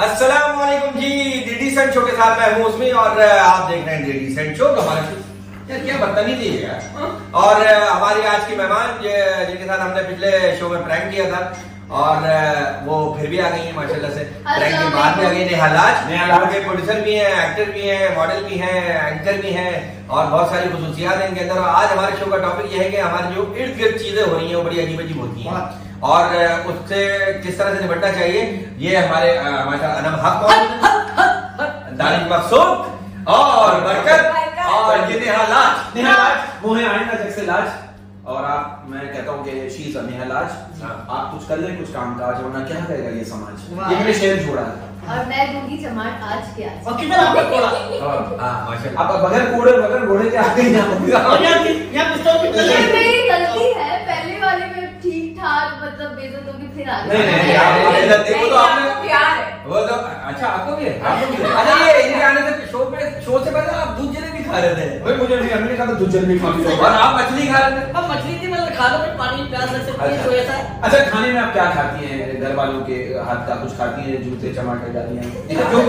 अस्सलाम वालेकुम जी। DD Saint show के साथ मैं हूं उसमें और आप देख रहे हैं डीडी सेंट शो। हमारा यार क्या बदतमीजी है यार। और हमारी आज की मेहमान जिनके साथ हमने पिछले शो में प्रैंक किया था और वो फिर भी आ गई है माशाल्लाह से। प्रैंक के बाद भी आ गई नेहालाज के प्रोड्यूसर भी हैं, एक्टर भी हैं, मॉडल भी हैं, एंकर भी हैं और बहुत सारी खुसूसियात हैं इनके अंदर। आज हमारे शो का टॉपिक ये है कि हमारी जो इर्द गिर्द चीजें हो रही हैं वो बड़ी अजीब अजीब होती हैं और उससे किस तरह से निपटना चाहिए ये हमारे अनम हक दानिश मकसूद और बरकत और ये नेहालाज वो है आइंदा जैसे लाज। और आप मैं कहता हूँ कि शीज नेहालाज आप कुछ कर लें कुछ काम काज, वरना क्या करेगा ये समाज। ये मैंने शेर छोड़ा है और मैं दूंगी जमात आज के आज। और कितना आपने कोड़ा? हां माशाल्लाह। आप बगैर घोड़े के आगे यहाँ पिस्तौल की मेरी गलती है, पहले वाले में ठीक ठाक मतलब बेइज्जत होगी फिर आगे। नहीं आप इज्जत देखो तो आपने प्यार है वो तो अच्छा आपको भी है अच्छा ये इनके आने से शो से पहले आप दूध जलेबी खा रहे थे। भाई मुझे नहीं, हमने कहा तो दूध जलेबी खा ली और आप मछली खा रहे थे। अब मछली थी मतलब खा लो फिर पानी प्याज लग सकती है तो ऐसा है। अच्छा खाने में आप क्या खाती हैं? घर वालों के हाथ का कुछ खाती हैं? जूते टमाटर डाली हैं जो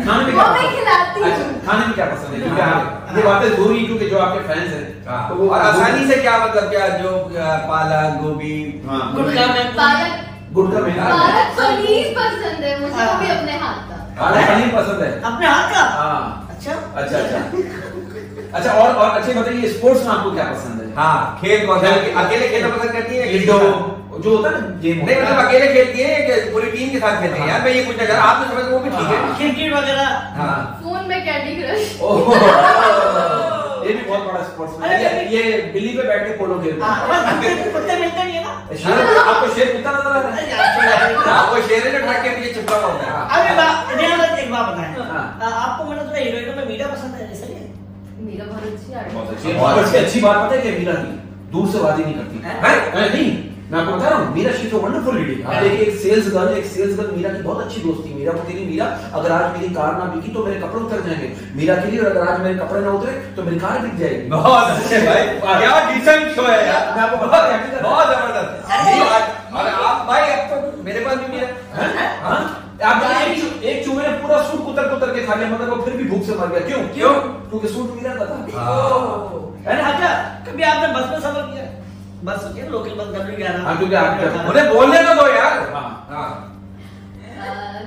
खाने में क्या खिलाती हूं। अच्छा खाने में क्या पसंद है? क्योंकि ये बातें जरूरी क्योंकि जो आपके फैंस हैं तो वो आसानी से क्या मतलब क्या जो पालक गोभी गुटखा में पालक गुटखा में पालक पनीर पसंद है मुझे, वो भी अपने हाथ का। पालक पनीर पसंद है अपने हाथ का। हाँ अच्छा अच्छा अच्छा और अच्छे बताइए स्पोर्ट्स में आपको क्या पसंद है? हाँ खेल कौन सा अकेले खेलना पसंद करती है लिडो जो होता है ना गेम नहीं मतलब अकेले खेलती है कि पूरी टीम के साथ खेलती है? यार मैं ये पूछना चाह रहा आप तो समझ वो भी ठीक है क्रिकेट वगैरह। हाँ फोन में कैंडी क्रश। ये भी बहुत बड़ा स्पोर्ट्स है। ये बिल्ली पे बैठ के पोलो खेलते हैं। कुत्ते मिलते नहीं है ना। शेर आपको शेर कुत्ता नजर आ रहा है? आपको शेर है जो ट्रक के पीछे छुपा हुआ होता है। अरे एक बात बताएं हाँ। आपको मतलब थोड़ा हीरोइनों में मीरा पसंद है सही है? मेरा बहुत अच्छी आर्ट बहुत अच्छी बात पता है कि मीरा की दूर से वादी नहीं करती है। नहीं मैं आपको बता रहा हूँ Meera she is a wonderful lady. आप देखिए एक सेल्स गर्ल मीरा की बहुत अच्छी दोस्ती। मीरा को तेरी मीरा अगर आज मेरी कार ना बिकी तो मेरे कपड़े उतर जाएंगे। मीरा के लिए अगर आज मेरे कपड़े ना उतरे तो मेरी कार बिक जाएगी। बहुत अच्छे भाई क्या डिसेंट शो है यार। मैं आपको बता रहा हूँ बहुत जबरदस्त। और आप भाई अब तो मेरे पास भी मेरा आप एक चूहे ने पूरा सूट कुतर के खा लिया मगर वो फिर भी भूख से मर गया। क्यों? क्योंकि सूट मीरा का था। अच्छा कभी आपने बस में सफर किया? बस होती है लोकल बस W11। क्योंकि आप उन्हें बोलने तो दो यार।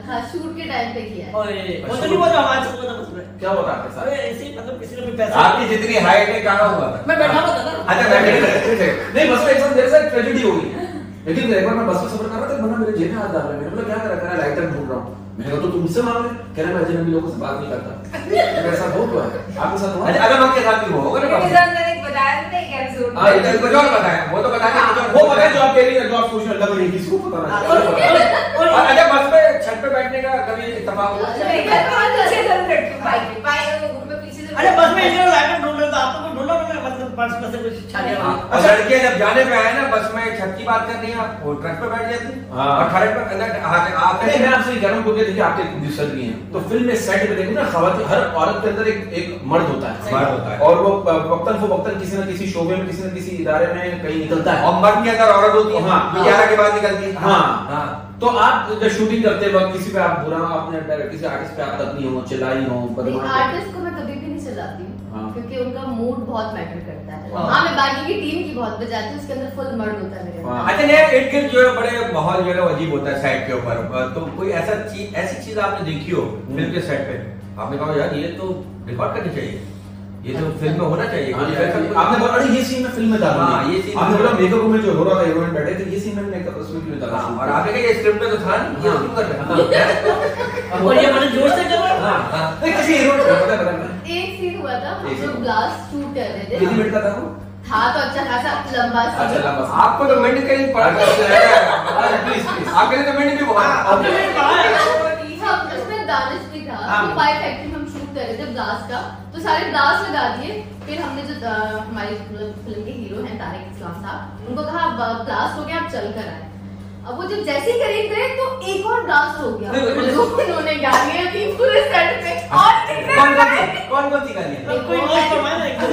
था शूट के टाइम पे किया है। ओए वो तो नहीं बोल रहा आवाज सुनो बस में। क्या होता है अरे ऐसे ही मतलब किसी ने भी पैसा आपकी जितनी हाइट है कहाँ हुआ था? मैं बैठा हुआ था ना। अच्छा नहीं बस में एक बार मेरे साथ ट्रेजेडी हो गई। लेकिन एक बार मैं बस में सफर कर रहा था, मेरे जेब में हाथ डाल रहा है। मैंने बोला क्या कर रहा है? लाइटर ढूंढ रहा हूँ। मैंने कहा तो तुमसे मांग ले। कह रहा मैं अजनबी लोगों से बात नहीं करता। मेरे साथ बहुत हुआ है। आपके साथ हुआ है? अगर आपके साथ भी होगा ना कुछ और बताया वो तो बताया वो पता है जो आप कह रही है जो आप सोच रहे हो किसी को पता नहीं। और अच्छा बस पे छत पे बैठने का कभी इत्तेफाक हुआ? अरे बस में इधर लाइटर ढूंढ रहे तो आपको कुछ ढूंढा ना मतलब पर्स में से कुछ छा गया। और लड़कियां जब जाने पे आए ना बस में छत की बात कर रही हैं वो ट्रक पे बैठ जाती और खड़े पे आप मैं आपसे कह रहा हूँ क्योंकि देखिए आपके प्रोड्यूसर भी हैं तो फिल्म में सेट पे देखो ना खवातीन हर औरत के अंदर एक मर्द होता है और वो वक्तन किसी न किसी शोबे में किसी न किसी इदारे में कहीं निकलता है और मर्द के अंदर औरत होती है। हाँ 11 के बाद निकलती है। हाँ तो आप जब शूटिंग करते वक्त किसी पे आप बुरा अपने किसी आर्टिस्ट पे आप तकनी हो चिल्लाई हो आर्टिस्ट को मैं कभी भी नहीं चिल्लाती हूँ क्योंकि उनका मूड बहुत मैटर करता है। हाँ मैं बाकी की टीम की बहुत बजाती हूँ, उसके अंदर फुल मर्द होता है मेरे। अच्छा नहीं इर्द गिर्द जो है बड़े माहौल जो है अजीब होता है सेट के ऊपर। तो कोई ऐसी चीज आपने देखी हो फिल्म के सेट पे आपने कहा यार ये तो रिकॉर्ड करनी चाहिए, ये तो फिल्म में होना चाहिए। आपने बोला अरे ये सीन में फिल्म में डाला। ये सीन आपने बोला मेकअप रूम में जो हो रहा था हीरोइन बैठे थे ये सीन में मेकअप उसमें क्यों डाला? और आपने कहा ये स्क्रिप्ट में तो था नहीं ये क्यों कर रहे हैं? और ये बड़े जोर से कर रहे हैं। हां नहीं किसी हीरोइन को पता है एक सीन हुआ था हम लोग ब्लास्ट शूट कर रहे थे। कितनी मिनट का था वो? था तो अच्छा खासा लंबा सीन। अच्छा लंबा। आपको तो मिनट कहीं पड़ा प्लीज आपके लिए तो मिनट भी बहुत हम उसमें दानिश भी था तो फायर फैक्ट्री में हम शूट कर रहे थे ब्लास्ट का तो सारे ब्लास्ट लगा दिए। फिर हमने जो हमारी फिल्म के हीरो हैं तारिक इस्लाम साहब उनको कहा ब्लास्ट हो गया आप चल कर आए। अब वो जब जैसे ही करीब गए तो एक और ब्लास्ट हो गया। उन्होंने गालियां दी पूरे सेट पे और कौन सी गालियां? कोई नोट करवाए ना एक A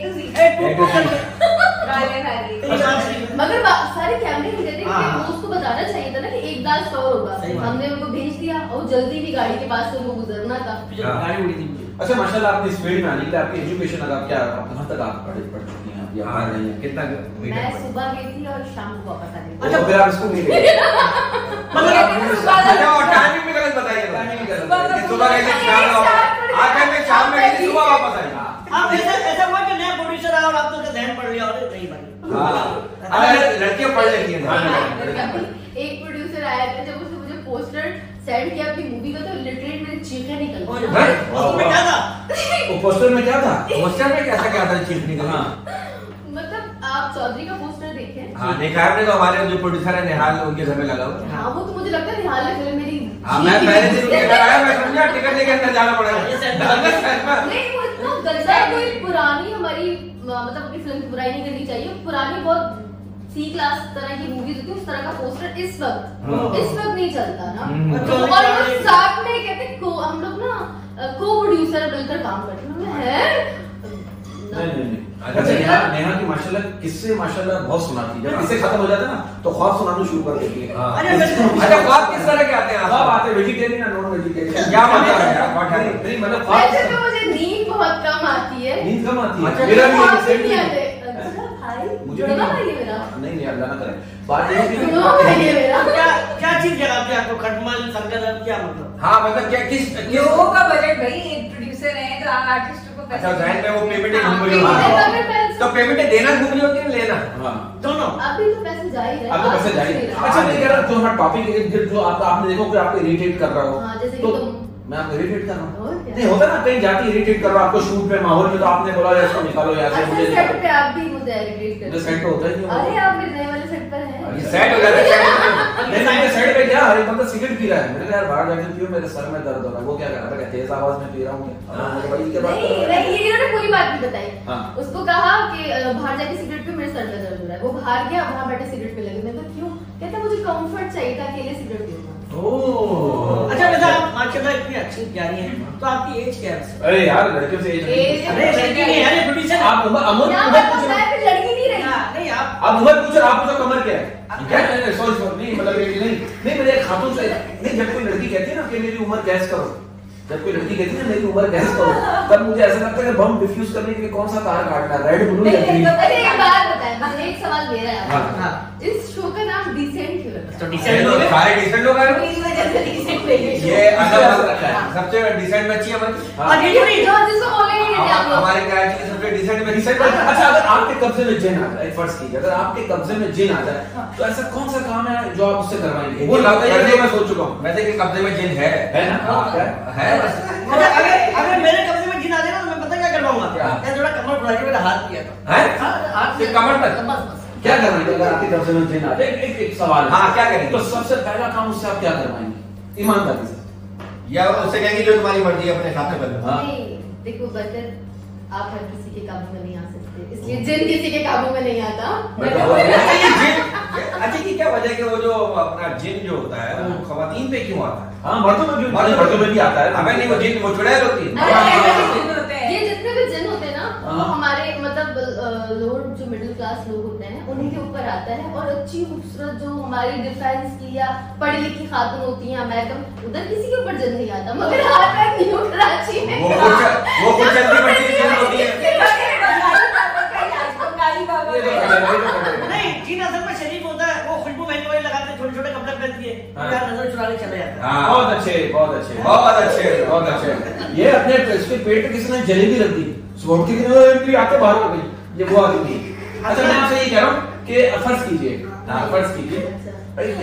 to Z गालियां मगर सारे कैमरे नहीं देते, उसको बताना चाहिए था ना कि एक दास कवर होगा, हमने उनको भेज दिया और जल्दी भी गाड़ी के पास से उनको गुजरना था, गाड़ी उड़ी थी। अच्छा माशाल्लाह आपने इस फील्ड में आने के लिए आपकी एजुकेशन अगर क्या कहाँ तक आप पढ़ चुकी हैं आप यहाँ नहीं है कितना? मैं सुबह गई थी और शाम को वापस आ गई। अच्छा फिर आप इसको नहीं गए अच्छा और टाइमिंग भी गलत बताइए, सुबह गई थी शाम में, शाम में गई थी सुबह वापस आई। आप ऐसा हुआ कि नया प्रोड्यूसर आया और आपने उसका ध्यान पढ़ लिया और नहीं भाई। हाँ लड़कियां पढ़ लेती हैं। एक प्रोड्यूसर आया था, जब उसने मुझे पोस्टर सेंड किया अपनी मूवी का तो लिटरली मेरी चीखें निकल गई। उसमें क्या था? वो पोस्टर में क्या था? पोस्टर में कैसा क्या था चीख निकल? मतलब आप चौधरी का पोस्टर देखे? हाँ देखा है, तो हमारे जो प्रोड्यूसर है निहाल उनके घर में लगा हुआ। हाँ वो तो मुझे लगता है निहाल ने फिल्म मेरी। हाँ मैं पहले दिन उनके घर आया, मैं समझा टिकट लेके अंदर जाना पड़ेगा। नहीं वो इतना गंदा है, कोई पुरानी हमारी मतलब अपनी फिल्म की बुराई नहीं करनी चाहिए, पुरानी बहुत सी क्लास तरह की मूवीज होती है, उस तरह का पोस्टर इस वक्त नहीं चलता ना। और साथ में कहते हम लोग ना को प्रोड्यूसर मिलकर काम करते हैं। नहीं। अच्छा नेहा की माशाल्लाह किससे माशाल्लाह बहुत सुनाती है, जब किससे खत्म हो जाता है ना तो ख्वाब सुनाना शुरू कर देती है। अच्छा ख्वाब किस तरह के आते हैं? ख्वाब आते हैं वेजिटेरियन और नॉन वेजिटेरियन, क्या मतलब है यार? नहीं मतलब ख्वाब तो मुझे नींद बहुत कम आती है। नींद कम आती है? मेरा भी मुझे नहीं अल्लाह ना करे। बात ये है कि क्या चीज जगाती है आपको? खटमल, संगत, क्या मतलब? हाँ मतलब क्या किस लोगों का बजट भाई, एक प्रोड्यूसर है तो आर्टिस्ट को अच्छा जाहिर में वो पेमेंट घूम रही होती है, तो पेमेंट देना घूम रही होती है लेना? हाँ दोनों। अभी तो पैसे जा ही रहे हैं। अब तो पैसे जा ही रहे हैं। अच्छा मैं कह रहा हूँ जो हमारा टॉपिक जो आपने देखो कि आपको इरिटेट कर रहा हो, तो मैं आपको इरिटेट कर रहा हूँ नहीं होता ना, कहीं जाती इरिटेट कर रहा हूँ आपको शूट पे माहौल में, तो आपने बोला यार इसको निकालो यहाँ से, मुझे सेट पे आप भी मुझे इरिटेट करते हैं। सेट होता है क्यों? अरे आप मेरे नए वाले सेट पर हैं। ये सेट हो जाता है। नहीं सेट पे क्या हर बंदा सिगरेट पी रहा है, मैंने कहा यार बाहर जाके पियो, मेरे सर में दर्द हो रहा है। वो क्या कर रहा है? तेज आवाज में पी रहा हूँ नहीं इन्होंने कोई बात नहीं बताई। उसको कहा कि बाहर जाके सिगरेट पे, मेरे सर में दर्द हो रहा है। वो बाहर गया, वहाँ बैठे सिगरेट पे लगे। मैं तो क्यों? कहता मुझे कंफर्ट चाहिए था, अकेले सिगरेट पीऊंगा। अच्छा वैसे आप माशाल्लाह इतनी अच्छी प्यारी हैं, तो आपकी एज क्या है? अरे यार लड़कियों से एज अरे लड़की नहीं है, अरे प्रोड्यूसर आप उम्र पूछ रहे हैं, लड़की नहीं रही। नहीं आप उम्र पूछ रहे, आप पूछो कमर क्या है? क्या सॉरी नहीं मतलब नहीं मेरे खातून से नहीं, जब कोई लड़की कहती है ना कि मेरी उम्र गैस करो, जब कोई लड़की कहती है ना मेरी उम्र गैस करो, तब मुझे ऐसा लगता है कि बम डिफ्यूज करने के लिए कौन सा तार काटना है, रेड ब्लू या ग्रीन? अरे एक बात बताएं, एक सवाल मेरा है, इस शो का नाम डिसेंट क्यों रखा? तो डिसेंट लोग सारे डिसेंट लोग हैं, ये अलग रखा है। सबसे डिसेंट बच्ची हमारी, जिसको बोलेंगे हमारे कराची की सबसे डिसेंट में डिसेंट। अच्छा अगर आपके कब्जे में जिन आ जाए, फर्स्ट कीजिए अगर आपके कब्जे में जिन आ जाए तो ऐसा कौन सा काम है जो आप उससे करवाएंगे? वो करने मैं सोच चुका हूँ। वैसे कि कब्जे में जिन है ना? है अगर मेरे कब्जे में जिन आ जाए ना, मैं पता क्या करवाऊंगा? मैं थोड़ा कमर बढ़ा के मेरा हाथ किया था, हाथ से कमर तक क्या करवाएंगे? अगर आपके कब्जे में जिन आ जाए, एक सवाल। हाँ क्या करेंगे? तो सबसे पहला काम उससे आप क्या करवाएंगे ईमानदारी से? या उससे कहेंगे जो तुम्हारी मर्जी है अपने हिसाब से कर लो। देखो बरकत आप हर किसी के काबू में नहीं आ सकते, इसलिए जिन किसी के काबू में नहीं आता। अच्छा की क्या वजह कि वो जो अपना जिन जो होता है वो खवातीन पे क्यों आता है? हाँ मर्दों में भी आता है। हमें नहीं, वो जिन वो चुड़ैल होती है। ये जितने भी जिन होते हैं ना, वो हमारे मतलब लोअर जो मिडिल क्लास लोग होते हैं उन्हीं के ऊपर आता है, और अच्छी खूबसूरत जो हमारी डिफेंस की या पढ़ी लिखी खातून होती हैं अमेरिकन, उधर किसी के ऊपर जिन नहीं आता, मगर आता है न्यू कराची में। वो कुछ जल्दी बड़ी जिन होती है। नहीं जिन असल में शरीफ होता है, वो खुशबू महंगी वाली लगाते हैं, छोटे छोटे कपड़े पहनती है, यार नजर चुराने चले जाते हैं। बहुत अच्छे। ये अपने इसके पेट पे किसी ने जलेबी रख दी, सुबह उठ के आके बाहर हो गई, ये वो आदमी। अच्छा मैं आपसे ये कह रहा हूँ कि फर्ज कीजिए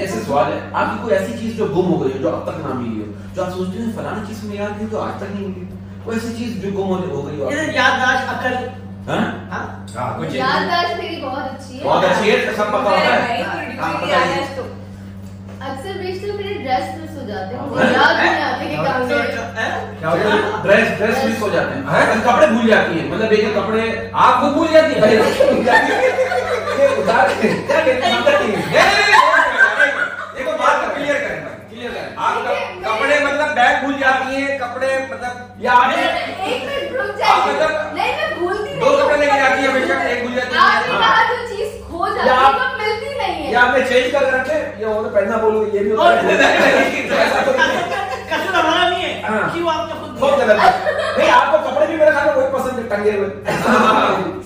ऐसे सवाल है, आपकी कोई ऐसी चीज जो गुम हो गई हो, जो अब तक ना मिली हो, जो आप सोचते हैं फलानी चीज में याद थी तो आज तक नहीं मिली, वो ऐसी चीज जो गुम हो गई हो? याददाश्त, अकल। कुछ याददाश्त मेरी बहुत अच्छी है। बहुत अच्छी है, सब पता होता है। अक्सर बेशतर मेरे ड्रेस मिस हो जाते हैं, मुझे याद नहीं आते कि कहाँ गए। ड्रेस मिस हो जाते हैं, कपड़े भूल जाती हैं, मतलब एक कपड़े आप खुद भूल जाती है। देखो बात को क्लियर करें, आप कपड़े मतलब बैग भूल जाती है, कपड़े मतलब या एक मिनट रुक जाइए, नहीं मैं भूलती नहीं, 2 कपड़े लेके जाती है, हमेशा एक भूल जाती है। आपने कहा जो चीज खो जाती है वो मिल आपने चेंज कर रखे, ये वो तो पहनना बोलो ये भी होता है। कसूर हमारा नहीं है, क्यों आपने बहुत गलत है। नहीं आपको कपड़े भी मेरे ख्याल में वही पसंद है टंगे हुए।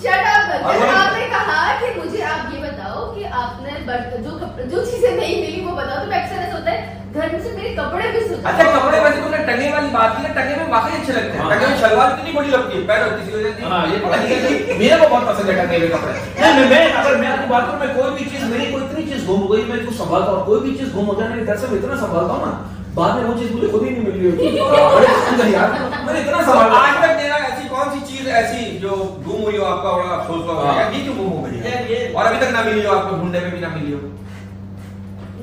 Shut up. आपने कहा कि मुझे आप ये बताओ कि आपने जो चीजें नहीं मिली वो बताओ, तो अक्सर ऐसा होता है घर में से मेरे कपड़े भी सुधारो। अच्छा कपड़े वैसे तुमने टंगे वाली बात की ना, टंगे में वाकई अच्छे लगते हैं। टंगे में शलवार इतनी बड़ी लगती है, पैर होती है। हाँ ये पता नहीं मेरे को बहुत पसंद है टंगे हुए कपड़े। नहीं मैं अगर मैं आपको बात करूं, मैं कोई भी चीज मेरी कोई इतनी चीज गुम हो गई, मैं इसको संभालता हूं, कोई भी चीज गुम हो जाए मैं इधर से इतना संभालता हूं ना, बाद में वो चीज मुझे खुद ही नहीं मिल रही होती। बड़े पसंद है यार, मैंने इतना संभाला। आज तक मेरा ऐसी कौन सी चीज ऐसी जो गुम हुई हो आपका बड़ा अफसोस हुआ यार, ये क्यों गुम हो गई और अभी तक ना मिली हो, आपको ढूंढने में भी ना मिली हो?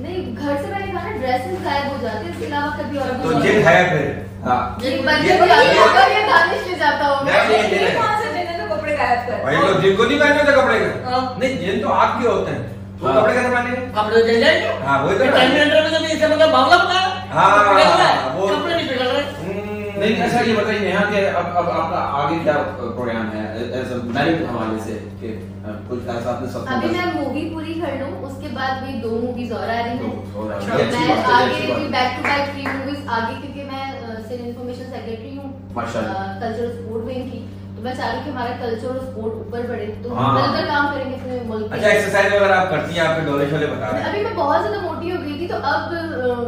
नहीं घर से मैंने कहा ना ड्रेसेस गायब हो जाती है, इसके अलावा कभी और तो जिन है फिर ये दानिश ले जाता होगा। ये कौन से जिन्हें तो कपड़े गायब कर भाई तो जिनको नहीं पहनने होते कपड़े का, नहीं जिन तो आपके होते हैं तो कपड़े कैसे पहनेंगे? कपड़े दे जाएंगे। हाँ वही तो टर्मिनेटर में तो भी इससे मतलब बावला बना। हाँ वो कपड़े नहीं पिघल रहे। नहीं ऐसा ये बताइए नेहा कि अब आपका आगे क्या प्रोग्राम है एज अ मैरिड हवाले से कि कुछ ऐसा आपने सब? अभी मैं मूवी पूरी कर लूं, उसके बाद भी 2 मूवीज और आ रही हैं। मैं आगे भी बैक टू बैक 3 मूवीज आगे, क्योंकि मैं सिविल इंफॉर्मेशन सेक्रेटरी हूँ कल्चरल स्पोर्ट विंग की, तो मैं चाह रही हूँ कि हमारा कल्चर और स्पोर्ट ऊपर बढ़े, तो हम मिलकर काम करेंगे पूरे मुल्क। अच्छा एक्सरसाइज वगैरह आप करती हैं, आपके डोले शोले बता रहे हैं। अभी मैं बहुत ज्यादा मोटी हो गई थी, तो अब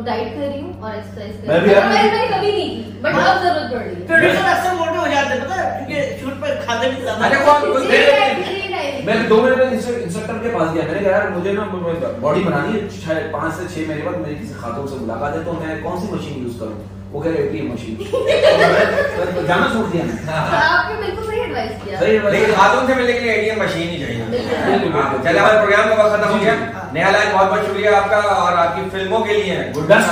डाइट कर रही हूँ और एक्सरसाइज कर मैं रही भी हूँ। मैंने कभी नहीं की, बट अब जरूरत पड़ रही है। प्रोड्यूसर अक्सर मोटे हो जाते हैं पता है, क्योंकि शूट पर खाते भी ज्यादा। अच्छा कौन मैं 2 महीने पहले इंस्ट्रक्टर के पास गया, मैंने कहा यार मुझे ना बॉडी बनानी है, 5 से 6 महीने बाद मेरी किसी खातून से मुलाकात है, तो मैं कौन सी मशीन यूज करूं? वो कह रहे एटीएम मशीन। तो जाना छोड़ दिया मैंने। आपने बिल्कुल सही एडवाइस किया। लेकिन खातून से मिलने के लिए एटीएम मशीन ही चाहिए। चलिए हमारे प्रोग्राम का वक्त खत्म हो गया। नेहा लाल बहुत बहुत शुक्रिया आपका और आपकी फिल्मों के लिए गुड बेस्ट।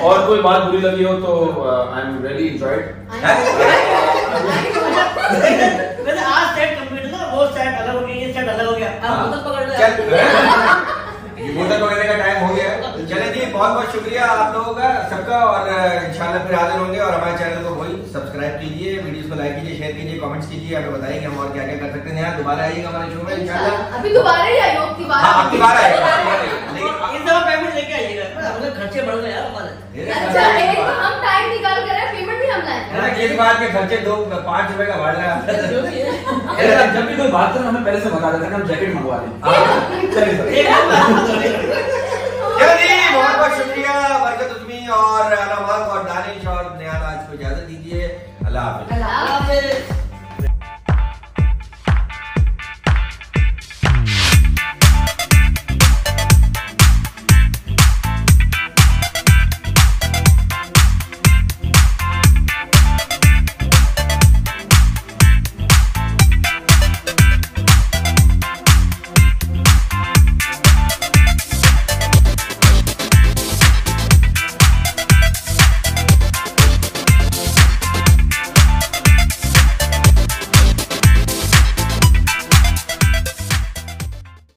और कोई बात बुरी लगी हो तो आई एम रियली एंजॉयड। वैसे आज सेट कंप्लीट ना, वो सेट अलग हो गया, ये सेट अलग हो गया। अब बोतल पकड़ लिया। बोतल पकड़ने का टाइम हो गया। चले जी बहुत बहुत शुक्रिया आप लोगों का सबका, और इंशाल्लाह फिर हाजिर होंगे। और हमारे चैनल को वही सब्सक्राइब कीजिए, वीडियोस को लाइक कीजिए, शेयर कीजिए, कमेंट्स कीजिए, हमें बताइए कि हम और क्या क्या कर सकते हैं। दोबारा आइएगा हमारे शो में इंशाल्लाह। अभी दोबारा ही आई हो, अब की बार। हाँ अब की बार आएगा, लेकिन इस दफा पेमेंट लेके आइएगा, हमारे खर्चे बढ़ गए यार हमारे। अच्छा एक हम टाइम निकाल कर पेमेंट भी हम लाएंगे। किस बात के खर्चे 5 रुपए का बढ़ रहा है। जब भी कोई बात करें हमें पहले से बता देते हैं, हम जैकेट मंगवा लें। चलिए